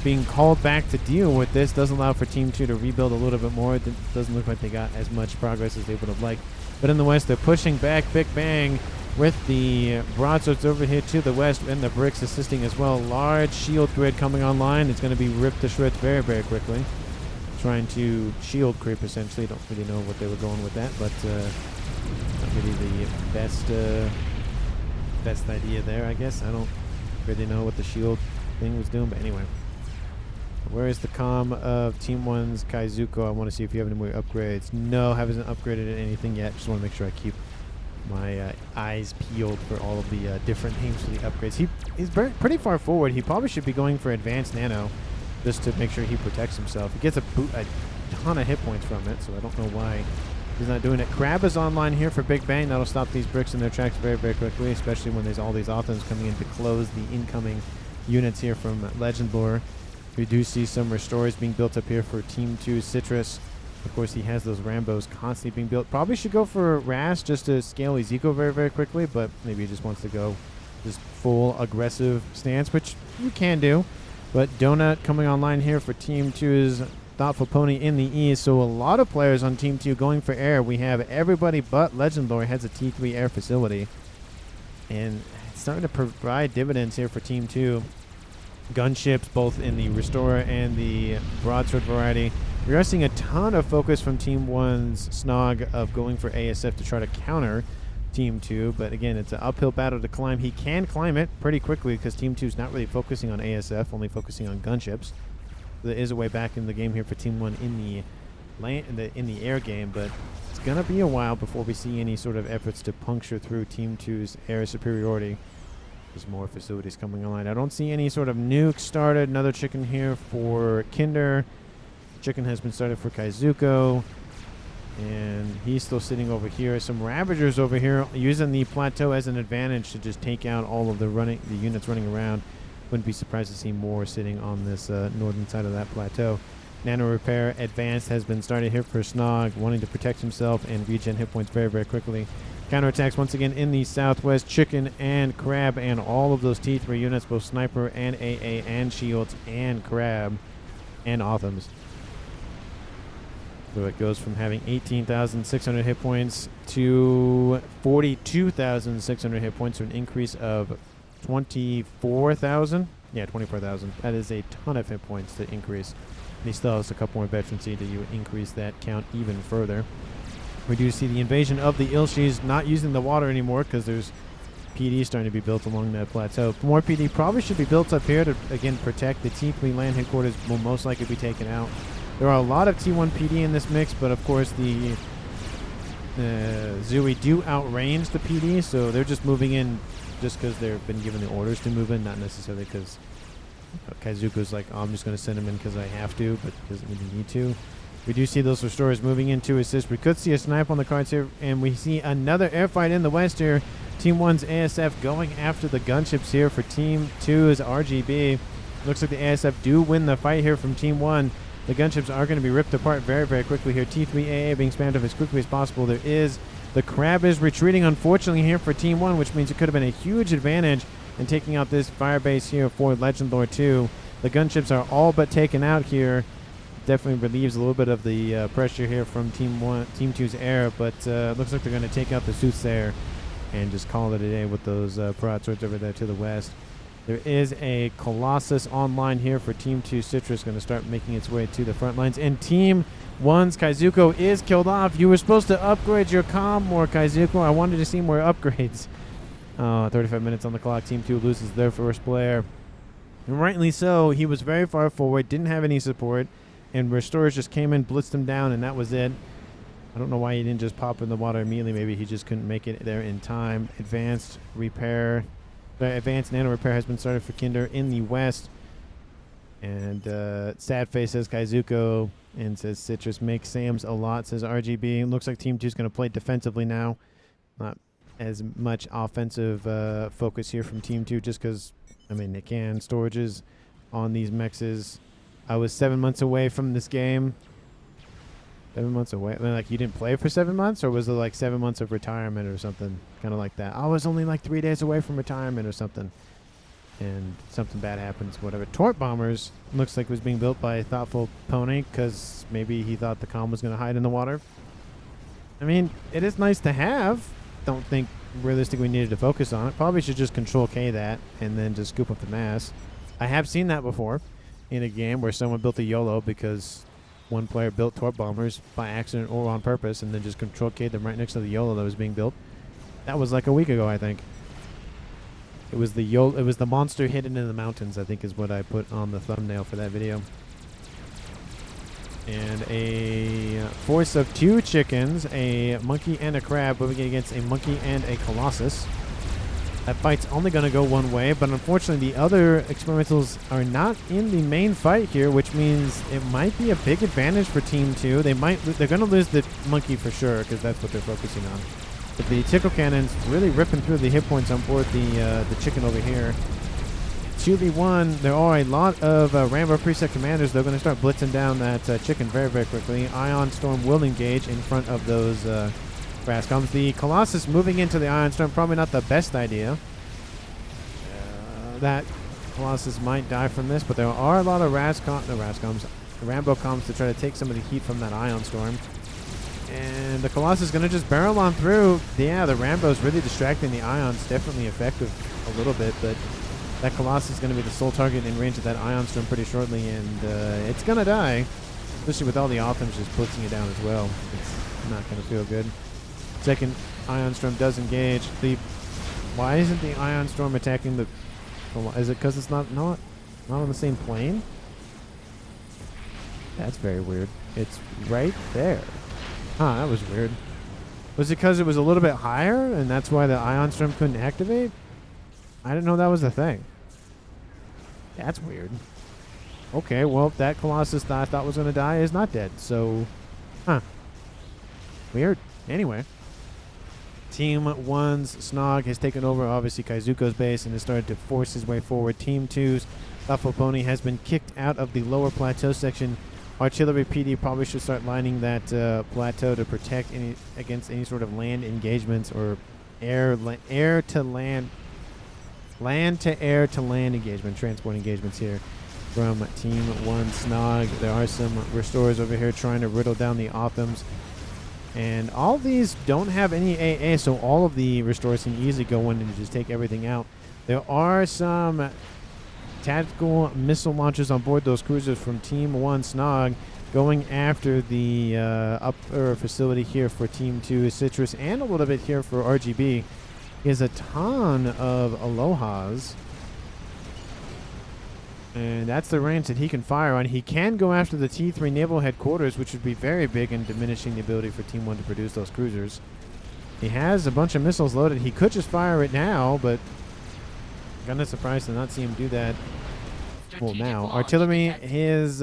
being called back to deal with this does allow for Team 2 to rebuild a little bit more. It doesn't look like they got as much progress as they would have liked. But in the west, they're pushing back Big Bang with the broadswords over here to the west, and the bricks assisting as well. Large shield grid coming online. It's going to be ripped to shreds very, very quickly. Trying to shield creep, essentially. Don't really know what they were going with that, but not really the best best idea there, I guess. I don't really know what the shield thing was doing, but anyway. Where is the comm of Team 1's Kaizuko? I want to see if you have any more upgrades. No, haven't upgraded anything yet. Just want to make sure I keep my eyes peeled for all of the different names for the upgrades. He's pretty far forward. He probably should be going for advanced nano just to make sure he protects himself. He gets a ton of hit points from it, so I don't know why he's not doing it. Crab is online here for Big Bang. That'll stop these bricks in their tracks very, very quickly, especially when there's all these offense coming in to close the incoming units here from Legend Lore. We do see some restores being built up here for Team 2 Citrus. Of course, he has those Rambos constantly being built. Probably should go for Ras just to scale his eco very, very quickly, but maybe he just wants to go just full aggressive stance, which you can do. But Donut coming online here for Team 2's Thoughtful Pony in the east. So a lot of players on Team 2 going for air. We have everybody but Legend Lore has a T3 air facility. And it's starting to provide dividends here for Team 2. Gunships, both in the Restorer and the Broadsword variety. We are seeing a ton of focus from Team 1's Snog of going for ASF to try to counter Team 2. But again, it's an uphill battle to climb. He can climb it pretty quickly because Team 2 is not really focusing on ASF, only focusing on gunships. There is a way back in the game here for Team 1 in the air game, but it's going to be a while before we see any sort of efforts to puncture through Team 2's air superiority. There's more facilities coming online. I don't see any sort of nuke started. Another chicken here for Kinder. Chicken has been started for Kaizuko. And he's still sitting over here. Some Ravagers over here using the plateau as an advantage to just take out all of the units running around. Wouldn't be surprised to see more sitting on this northern side of that plateau. Nano Repair Advanced has been started here for Snog, wanting to protect himself and regen hit points very, very quickly. Counterattacks once again in the southwest. Chicken and Crab and all of those T3 units, both Sniper and AA and Shields and Crab and Othams. So it goes from having 18,600 hit points to 42,600 hit points, so an increase of 24,000. Yeah, 24,000. That is a ton of hit points to increase. And he still has a couple more veterans to increase that count even further. We do see the invasion of the Ilshis not using the water anymore because there's PD starting to be built along that plateau. More PD probably should be built up here to, again, protect the T3 land headquarters. Will most likely be taken out. There are a lot of T1 PD in this mix, but of course the Zui do outrange the PD, so they're just moving in just because they've been given the orders to move in, not necessarily because Kaizuko's like, oh, I'm just going to send him in because I have to, but doesn't really need to. We do see those restorers moving in to assist. We could see a snipe on the cards here, and we see another air fight in the west here. Team 1's ASF going after the gunships here for Team 2's RGB. Looks like the ASF do win the fight here from Team 1. The gunships are going to be ripped apart very, very quickly here. T3 AA being spammed up as quickly as possible. The Crab is retreating, unfortunately, here for Team 1, which means it could have been a huge advantage in taking out this fire base here for Legend Lore 2. The gunships are all but taken out here. Definitely relieves a little bit of the pressure here from Team 2's air, but looks like they're going to take out the Soothsayer and just call it a day with those broadswords over there to the west. There is a Colossus online here for Team 2 Citrus, going to start making its way to the front lines. And Team 1's Kaizuko is killed off. You were supposed to upgrade your comm more, Kaizuko. I wanted to see more upgrades. 35 minutes on the clock. Team 2 loses their first player. And rightly so. He was very far forward, didn't have any support. And Restorers just came in, blitzed him down, and that was it. I don't know why he didn't just pop in the water immediately. Maybe he just couldn't make it there in time. Advanced Nano Repair has been started for Kinder in the west. And Sad Face says Kaizuko and says Citrus makes Sam's a lot, says RGB. Looks like Team 2 is going to play defensively now. Not as much offensive focus here from Team 2 just because, I mean, they can. Storages on these mexes. I was 7 months away from this game. 7 months away? I mean, like, you didn't play for 7 months? Or was it like 7 months of retirement or something? Kind of like that. I was only like 3 days away from retirement or something. And something bad happens, whatever. Torp Bombers looks like was being built by Thoughtful Pony because maybe he thought the comm was going to hide in the water. I mean, it is nice to have. Don't think realistically we needed to focus on it. Probably should just Control K that and then just scoop up the mass. I have seen that before in a game where someone built a YOLO because one player built Torp Bombers by accident or on purpose and then just Control K'd them right next to the YOLO that was being built. That was like a week ago, I think. It was the monster hidden in the mountains, I think is what I put on the thumbnail for that video. And a force of 2 chickens, a monkey and a crab, moving against a monkey and a colossus. That fight's only going to go one way, but unfortunately the other experimentals are not in the main fight here, which means it might be a big advantage for Team 2. They're going to lose the monkey for sure, because that's what they're focusing on. But the tickle cannon's really ripping through the hit points on board the chicken over here. 2v1, there are a lot of Rambo preset commanders. They're going to start blitzing down that chicken very, very quickly. Ion Storm will engage in front of those Rascoms. The Colossus moving into the Ion Storm, probably not the best idea. That Colossus might die from this, but there are a lot of Rambo comms to try to take some of the heat from that Ion Storm. And the Colossus is going to just barrel on through. Yeah, the Rambo's really distracting the Ion's definitely effective a little bit, but that Colossus is going to be the sole target in range of that Ion Storm pretty shortly, and it's going to die, especially with all the offense just blitzing it down as well. It's not going to feel good. Second Ion Storm does engage. Why isn't the Ion Storm attacking the... Is it because it's not on the same plane? That's very weird. It's right there. Huh, that was weird. Was it because it was a little bit higher and that's why the Ion Storm couldn't activate? I didn't know that was a thing. That's weird. Okay, well, that Colossus that I thought was going to die is not dead, so... Huh. Weird. Anyway. Team 1's Snog has taken over, obviously, Kaizuko's base and has started to force his way forward. Team 2's Buffalo Pony has been kicked out of the lower plateau section. Artillery PD probably should start lining that plateau to protect against any sort of land engagements or air to land to air to land engagement, transport engagements here from Team 1 Snog. There are some restorers over here trying to riddle down the Othams. And all of these don't have any AA, so all of the restorers can easily go in and just take everything out. There are some tactical missile launchers on board those cruisers from Team 1 Snog going after the upper facility here for Team 2 Citrus and a little bit here for RGB. He has a ton of Alohas. And that's the range that he can fire on. He can go after the T3 Naval Headquarters, which would be very big in diminishing the ability for Team 1 to produce those cruisers. He has a bunch of missiles loaded. He could just fire it now, but kind of surprised to not see him do that. Well, now. Artillery is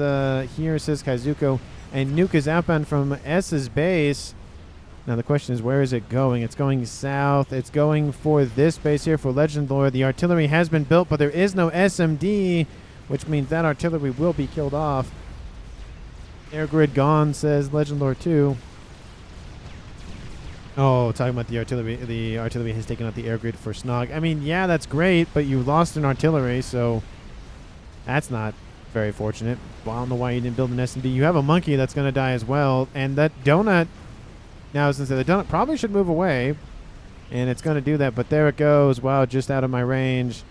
here, says Kaizuko. And Nuke is outbound from S's base. Now the question is, where is it going? It's going south. It's going for this base here for Legend Lore. The artillery has been built, but there is no SMD, which means that artillery will be killed off. Air grid gone, says Legend Lore 2. Oh, talking about the artillery. The artillery has taken out the air grid for Snog. I mean, yeah, that's great, but you lost an artillery, so that's not very fortunate. Well, I don't know why you didn't build an SMD. You have a monkey that's going to die as well, and that donut... Now, I was going to say, the donut probably should move away, and it's going to do that, but there it goes. Wow, just out of my range.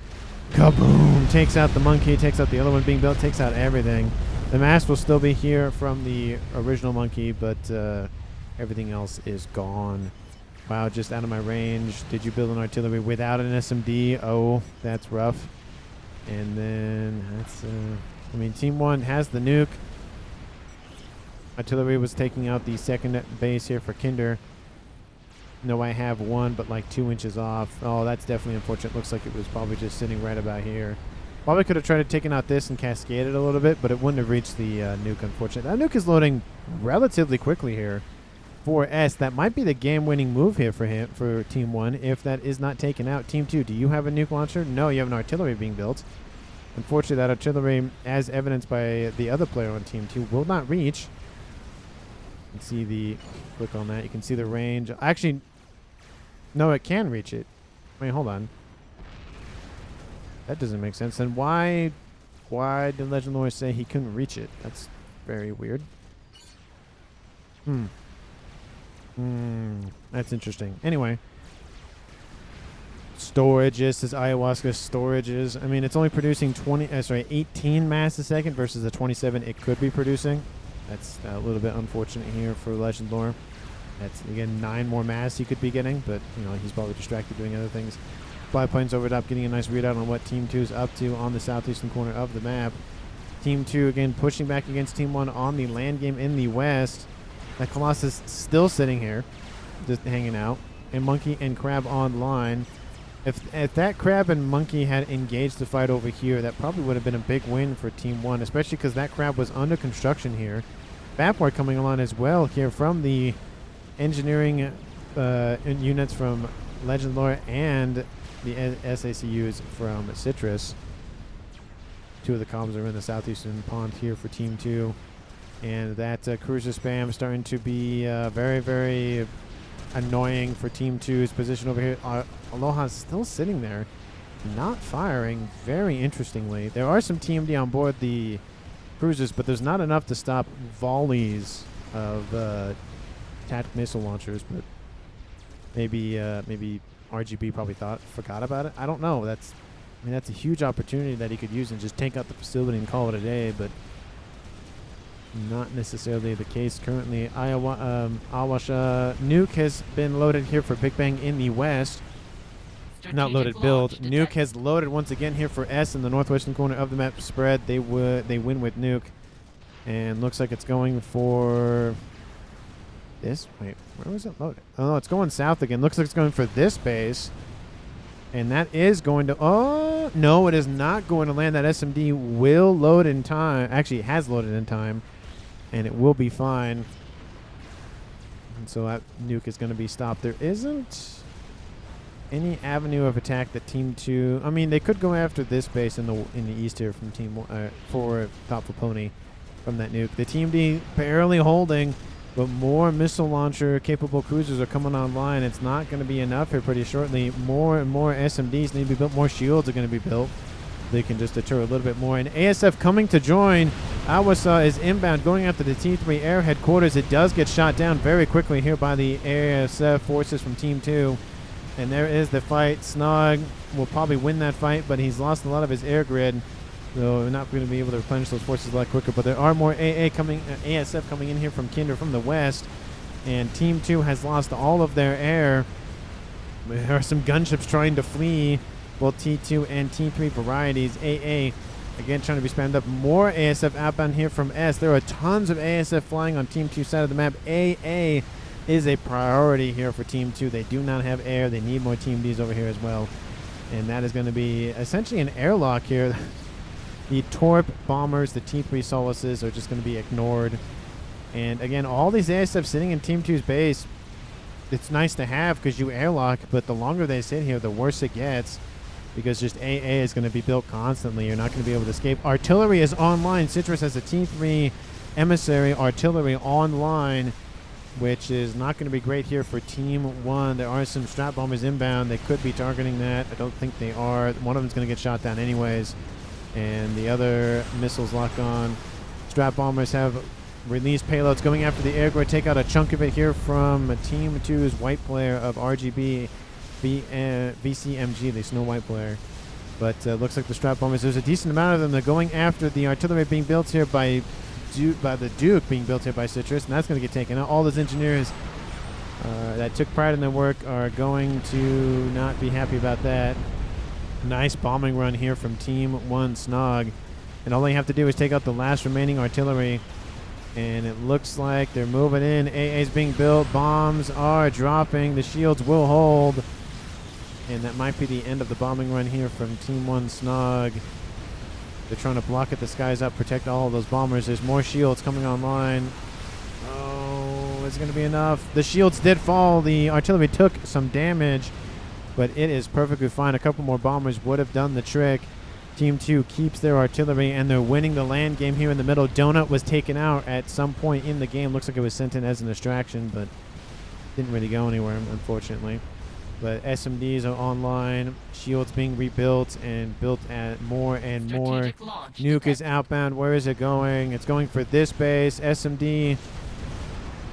Kaboom! Takes out the monkey, takes out the other one being built, takes out everything. The mast will still be here from the original monkey, but everything else is gone. Wow, just out of my range. Did you build an artillery without an SMD? Oh, that's rough. And then that's... I mean, Team 1 has the nuke. Artillery was taking out the second base here for Kinder. No, I have one, but like 2 inches off. Oh, that's definitely unfortunate. Looks like it was probably just sitting right about here. Probably could have tried to take out this and cascade it a little bit, but it wouldn't have reached the nuke, unfortunately. That nuke is loading relatively quickly here for S. That might be the game-winning move here for Team 1 if that is not taken out. Team 2, do you have a nuke launcher? No, you have an artillery being built. Unfortunately, that artillery, as evidenced by the other player on Team 2, will not reach. You can see the... Click on that. You can see the range. Actually... No, it can reach it. Wait, hold on. That doesn't make sense. Then why did Legend Lore say he couldn't reach it? That's very weird. That's interesting. Anyway. Storages, says Ayahuasca. Storages. I mean, it's only producing 18 mass a second versus the 27 it could be producing. That's a little bit unfortunate here for Legend Lore. That's, again, 9 more mass he could be getting, but, you know, he's probably distracted doing other things. Biplanes over top, getting a nice readout on what Team 2 is up to on the southeastern corner of the map. Team 2 again pushing back against Team 1 on the land game in the west. That Colossus still sitting here, just hanging out. And Monkey and Crab online. If that Crab and Monkey had engaged the fight over here, that probably would have been a big win for Team 1, especially because that Crab was under construction here. Vapor coming along as well here from the engineering units from Legend Lore and the SACUs from Citrus. Two of the columns are in the southeastern pond here for Team 2. And that cruiser spam starting to be very, very annoying for Team 2's position over here. Aloha's still sitting there, not firing, very interestingly. There are some TMD on board the cruisers, but there's not enough to stop volleys of tactical missile launchers. But maybe RGB probably forgot about it. I don't know. That's a huge opportunity that he could use and just take out the facility and call it a day, but not necessarily the case currently. Awasha Nuke has been loaded here for Big Bang in the west. Not loaded, build. Nuke has loaded once again here for S in the northwestern corner of the map spread. They win with Nuke. And looks like it's going for this. Wait, where was it loaded? Oh, no, it's going south again. Looks like it's going for this base. And that is going to... Oh, no, it is not going to land. That SMD will load in time. Actually, it has loaded in time. And it will be fine. And so that Nuke is going to be stopped. There isn't any avenue of attack that Team 2... I mean, they could go after this base in the east here from Team 1, for Thoughtful Pony from that Nuke. The Team D barely holding, but more missile launcher capable cruisers are coming online. It's not going to be enough here pretty shortly. More and more SMDs need to be built. More shields are going to be built. They can just deter a little bit more. And ASF coming to join. Awasa is inbound, going after the T3 air headquarters. It does get shot down very quickly here by the ASF forces from Team 2. And there is the fight. Snog will probably win that fight, but he's lost a lot of his air grid. So we're not going to be able to replenish those forces a lot quicker. But there are more ASF coming in here from Kinder from the west. And Team 2 has lost all of their air. There are some gunships trying to flee. Both T2 and T3 varieties. AA, again, trying to be spammed up. More ASF outbound here from S. There are tons of ASF flying on Team 2 side of the map. AA is a priority here for Team 2. They do not have air. They need more Team Ds over here as well. And that is going to be essentially an airlock here. The Torp bombers, the T3 Solaces are just going to be ignored. And again, all these ASF sitting in Team 2's base, it's nice to have because you airlock, but the longer they sit here, the worse it gets. Because just AA is going to be built constantly. You're not going to be able to escape. Artillery is online. Citrus has a T3 Emissary artillery online, which is not going to be great here for Team 1. There are some strap bombers inbound. They could be targeting that. I don't think they are. One of them is going to get shot down anyways. And the other missiles lock on. Strap bombers have released payloads going after the air grid. Take out a chunk of it here from Team 2's white player of RGB. VCMG, the Snow White player. But looks like the strap bombers, there's a decent amount of them. They're going after the artillery being built here by the Duke being built here by Citrus, and that's going to get taken out. All those engineers that took pride in their work are going to not be happy about that. Nice bombing run here from Team 1 Snog. And all they have to do is take out the last remaining artillery. And it looks like they're moving in. AA is being built. Bombs are dropping. The shields will hold. And that might be the end of the bombing run here from Team 1 Snog. They're trying to block it. The skies up, protect all of those bombers. There's more shields coming online. Oh, is it going to be enough? The shields did fall. The artillery took some damage, but it is perfectly fine. A couple more bombers would have done the trick. Team 2 keeps their artillery, and they're winning the land game here in the middle. Donut was taken out at some point in the game. Looks like it was sent in as an distraction, but didn't really go anywhere, unfortunately. But SMDs are online. Shields being rebuilt and built at more and more. Nuke is outbound. Where is it going? It's going for this base. SMD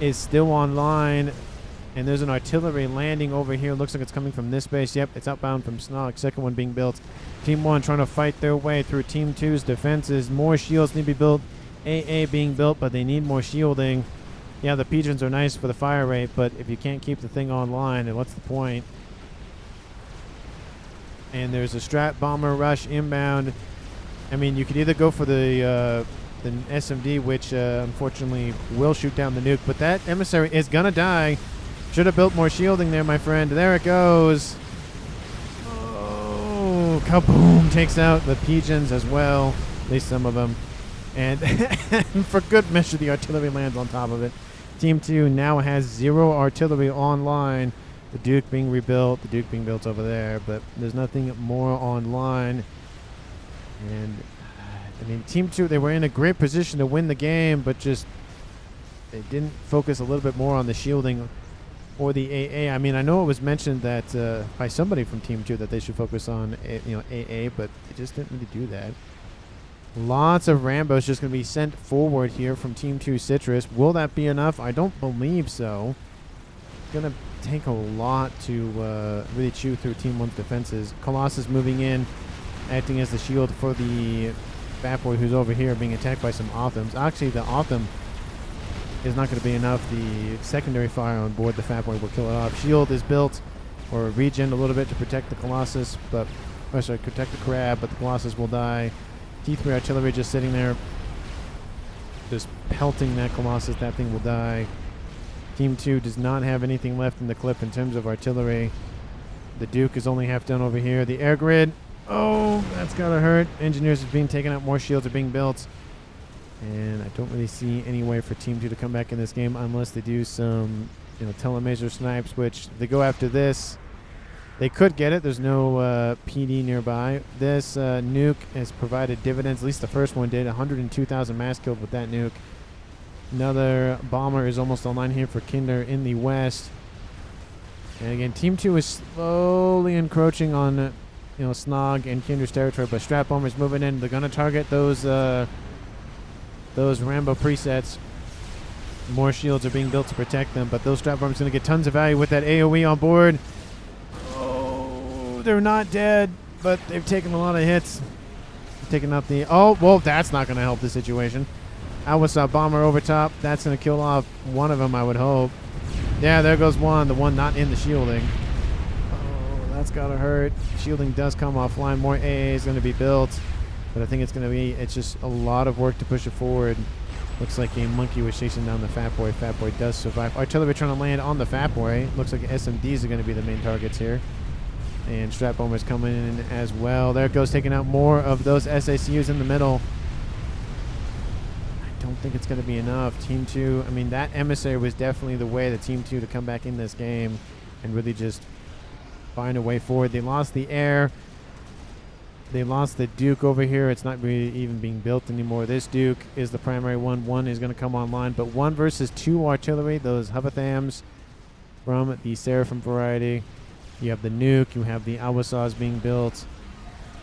is still online. And there's an artillery landing over here. Looks like it's coming from this base. Yep, it's outbound from Snog. Second one being built. Team 1 trying to fight their way through Team 2's defenses. More shields need to be built. AA being built, but they need more shielding. Yeah, the pigeons are nice for the fire rate, but if you can't keep the thing online, then what's the point? and there's a strat bomber rush inbound. I mean, you could either go for the SMD, which unfortunately will shoot down the nuke, but that emissary is gonna die. Should have built more shielding there, my friend. There it goes. Oh, kaboom! Takes out the pigeons as well, at least some of them. And for good measure, the artillery lands on top of it. Team 2 now has 0 artillery online. The Duke being rebuilt, the Duke being built over there, but there's nothing more online. And I mean, Team 2, they were in a great position to win the game, but just they didn't focus a little bit more on the shielding or the AA. I mean, I know it was mentioned that by somebody from Team 2 that they should focus on AA, but they just didn't really do that. Lots of Rambos just going to be sent forward here from Team 2 Citrus. Will that be enough? I don't believe so. It's going to take a lot to really chew through Team 1's defenses. Colossus moving in, acting as the shield for the Fat Boy who's over here being attacked by some Othams. Actually, the Otham is not going to be enough. The secondary fire on board the Fat Boy will kill it off. Shield is built, or regen a little bit to protect the Colossus, but, or sorry, protect the Crab, but the Colossus will die. T3 artillery just sitting there, just pelting that Colossus. That thing will die. Team 2 does not have anything left in the clip in terms of artillery. The Duke is only half done over here. The air grid, oh, that's gotta hurt. Engineers is being taken out. More shields are being built. And I don't really see any way for Team 2 to come back in this game unless they do some, telemaser snipes, which they go after this. They could get it. There's no PD nearby. This nuke has provided dividends. At least the first one did. 102,000 mass killed with that nuke. Another bomber is almost online here for Kinder in the west. And again, Team 2 is slowly encroaching on, Snog and Kinder's territory. But Strat Bomber's moving in. They're going to target those Rambo presets. More shields are being built to protect them. But those Strat Bombers going to get tons of value with that AoE on board. They're not dead, but they've taken a lot of hits. Taking out the... Oh, well, that's not going to help the situation. Awasa bomber over top. That's going to kill off one of them, I would hope. Yeah, there goes one. The one not in the shielding. Oh, that's got to hurt. Shielding does come offline. More AA is going to be built. But I think it's going to be... It's just a lot of work to push it forward. Looks like a monkey was chasing down the Fat Boy. Fat Boy does survive. Artillery trying to land on the Fat Boy. Looks like SMDs are going to be the main targets here. And Strat Bomber's coming in as well. There it goes, taking out more of those SACUs in the middle. I don't think it's going to be enough. Team 2, I mean, that emissary was definitely the way that Team 2 to come back in this game and really just find a way forward. They lost the air. They lost the Duke over here. It's not really even being built anymore. This Duke is the primary one. One is going to come online. But 1 versus 2 artillery, those Hubathams from the Seraphim variety. You have the Nuke, you have the Awasas being built.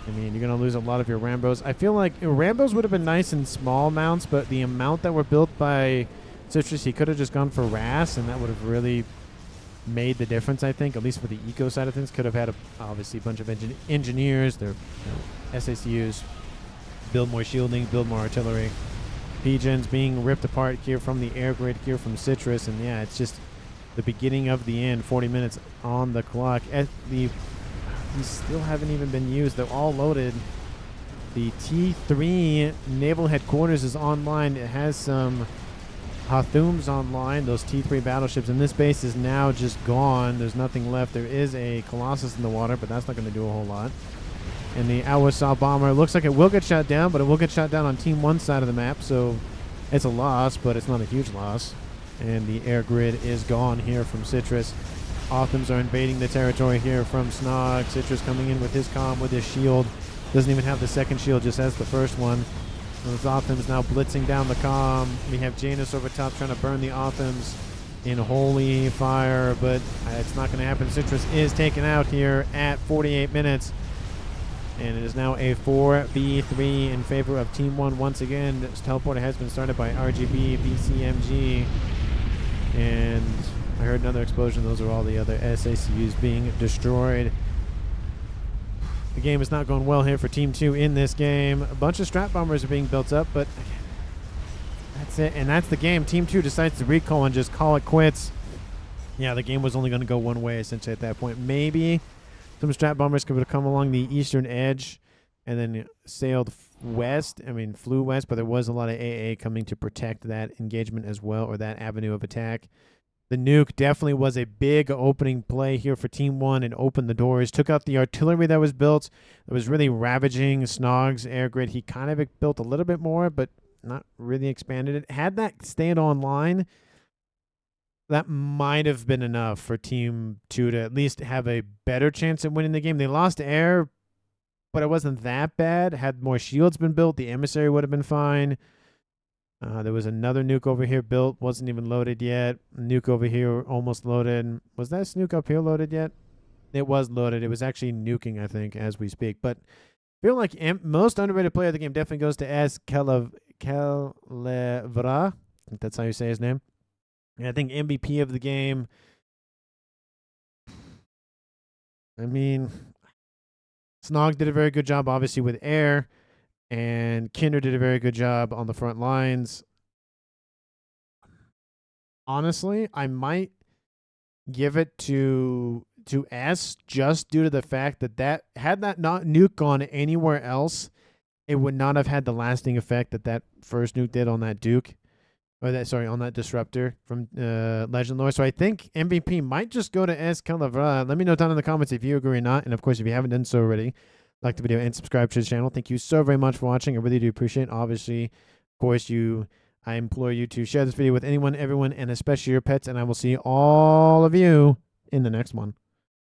I mean, you're going to lose a lot of your Rambos. I feel like Rambos would have been nice in small amounts, but the amount that were built by Citrus, he could have just gone for RAS, and that would have really made the difference, I think, at least for the eco side of things. Could have had, obviously, a bunch of engineers, their SACUs, build more shielding, build more artillery. Pigeons being ripped apart here from the air grid here from Citrus, and yeah, it's just the beginning of the end. 40 minutes on the clock. These still haven't even been used. They're all loaded. The T3 Naval Headquarters is online. It has some Hathums online, those T3 battleships, and this base is now just gone. There's nothing left. There is a Colossus in the water, but that's not going to do a whole lot. And the Awasa bomber looks like it will get shot down, but it will get shot down on Team 1's side of the map, so it's a loss, but it's not a huge loss. And the air grid is gone here from Citrus. Othams are invading the territory here from Snog. Citrus coming in with his comm, with his shield. Doesn't even have the second shield, just has the first one. Those Othams now blitzing down the comm. We have Janus over top trying to burn the Othams in holy fire, but it's not going to happen. Citrus is taken out here at 48 minutes. And it is now a 4v3 in favor of Team 1 once again. This teleporter has been started by RGB, BCMG. And I heard another explosion. Those are all the other SACUs being destroyed. The game is not going well here for Team 2 in this game. A bunch of Strat Bombers are being built up, but that's it. And that's the game. Team 2 decides to recall and just call it quits. Yeah, the game was only going to go one way essentially at that point. Maybe Some strat bombers could have come along the eastern edge and then sailed west. I mean, flew west, but there was a lot of AA coming to protect that engagement as well, or that avenue of attack. The nuke definitely was a big opening play here for Team 1 and opened the doors. Took out the artillery that was built. That was really ravaging Snog's air grid. He kind of built a little bit more, but not really expanded it. Had that stayed online, that might have been enough for Team 2 to at least have a better chance at winning the game. They lost air, but it wasn't that bad. Had more shields been built, the emissary would have been fine. There was another nuke over here built. Wasn't even loaded yet. Nuke over here almost loaded. Was that nuke up here loaded yet? It was loaded. It was actually nuking, I think, as we speak. But I feel like most underrated player of the game definitely goes to Escalating. I think that's how you say his name. And I think MVP of the game, I mean, Snog did a very good job, obviously, with air. And Kinder did a very good job on the front lines. Honestly, I might give it to S just due to the fact that had that not nuke gone anywhere else, it would not have had the lasting effect that first nuke did on that Duke. Or on that disruptor from Legend Lore. So I think MVP might just go to S. Calavra. Let me know down in the comments if you agree or not. And of course, if you haven't done so already, like the video and subscribe to the channel. Thank you so very much for watching. I really do appreciate it. Obviously, of course, I implore you to share this video with anyone, everyone, and especially your pets. And I will see all of you in the next one.